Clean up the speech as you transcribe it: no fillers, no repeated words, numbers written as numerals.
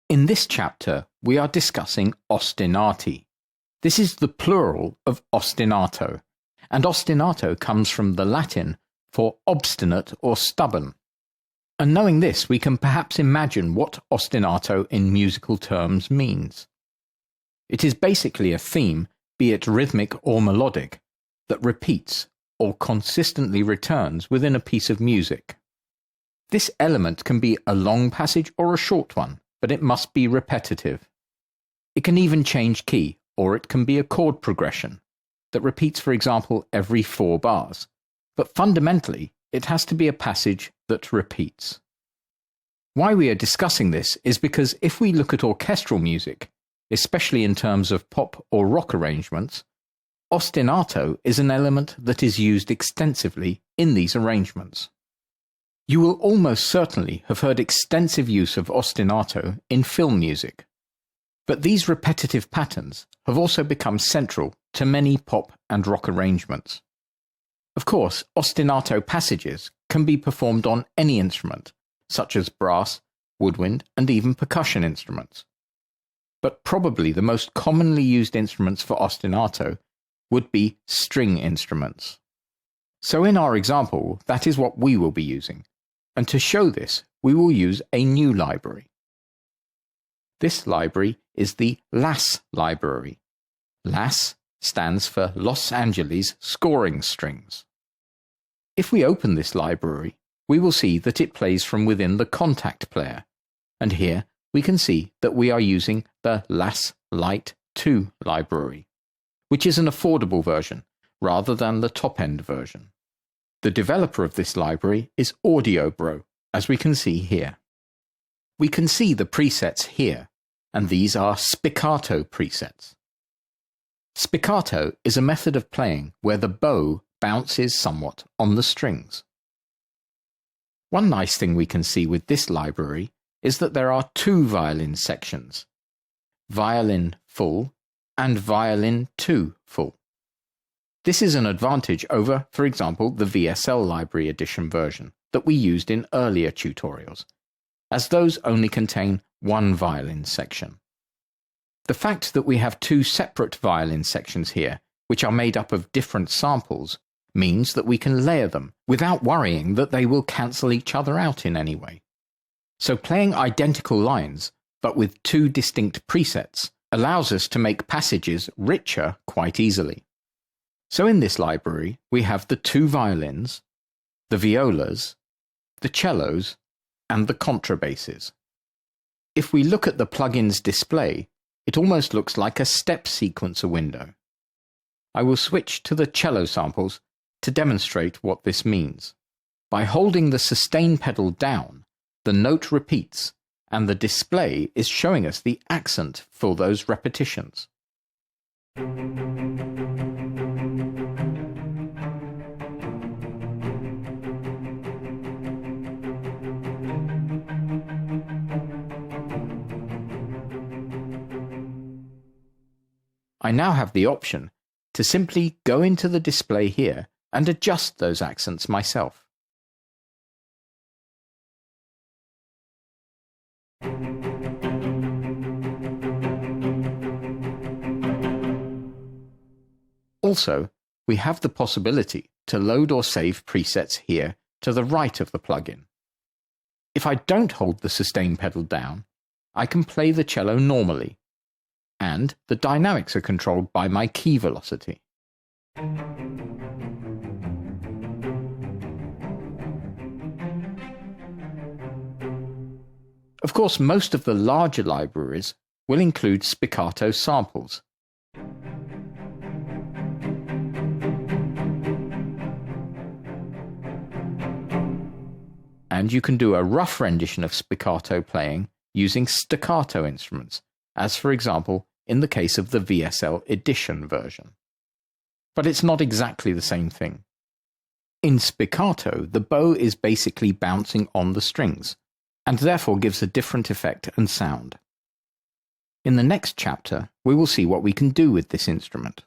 In this chapter, we are discussing ostinati. This is the plural of ostinato, and ostinato comes from the Latin for obstinate or stubborn. And knowing this, we can perhaps imagine what ostinato in musical terms means. It is basically a theme, be it rhythmic or melodic, that repeats or consistently returns within a piece of music. This element can be a long passage or a short one, but it must be repetitive. It can even change key, or it can be a chord progression that repeats, for example, every 4 bars. But fundamentally, it has to be a passage that repeats. Why we are discussing this is because if we look at orchestral music, especially in terms of pop or rock arrangements, ostinato is an element that is used extensively in these arrangements. You will almost certainly have heard extensive use of ostinato in film music, but these repetitive patterns have also become central to many pop and rock arrangements. Of course, ostinato passages can be performed on any instrument, such as brass, woodwind, and even percussion instruments. But probably the most commonly used instruments for ostinato would be string instruments. So in our example, that is what we will be using. And to show this, we will use a new library. This library is the LAS library. LAS stands for Los Angeles Scoring Strings. If we open this library, we will see that it plays from within the contact player, and here we can see that we are using the LAS Lite 2 library, which is an affordable version rather than the top-end version. The developer of this library is AudioBro, as we can see here. We can see the presets here, and these are spiccato presets. Spiccato is a method of playing where the bow bounces somewhat on the strings. One nice thing we can see with this library is that there are 2 violin sections, violin full and violin 2 full. This is an advantage over, for example, the VSL Library Edition version that we used in earlier tutorials, as those only contain 1 violin section. The fact that we have 2 separate violin sections here, which are made up of different samples, means that we can layer them without worrying that they will cancel each other out in any way. So playing identical lines, but with 2 distinct presets, allows us to make passages richer quite easily. So in this library, we have the 2 violins, the violas, the cellos, and the contrabasses. If we look at the plugin's display, it almost looks like a step sequencer window. I will switch to the cello samples to demonstrate what this means. By holding the sustain pedal down, the note repeats, and the display is showing us the accent for those repetitions. I now have the option to simply go into the display here and adjust those accents myself. Also, we have the possibility to load or save presets here to the right of the plugin. If I don't hold the sustain pedal down, I can play the cello normally, and the dynamics are controlled by my key velocity. Of course, most of the larger libraries will include spiccato samples. And you can do a rough rendition of spiccato playing using staccato instruments, as for example in the case of the VSL Edition version. But it's not exactly the same thing. In spiccato, the bow is basically bouncing on the strings, and therefore gives a different effect and sound. In the next chapter, we will see what we can do with this instrument.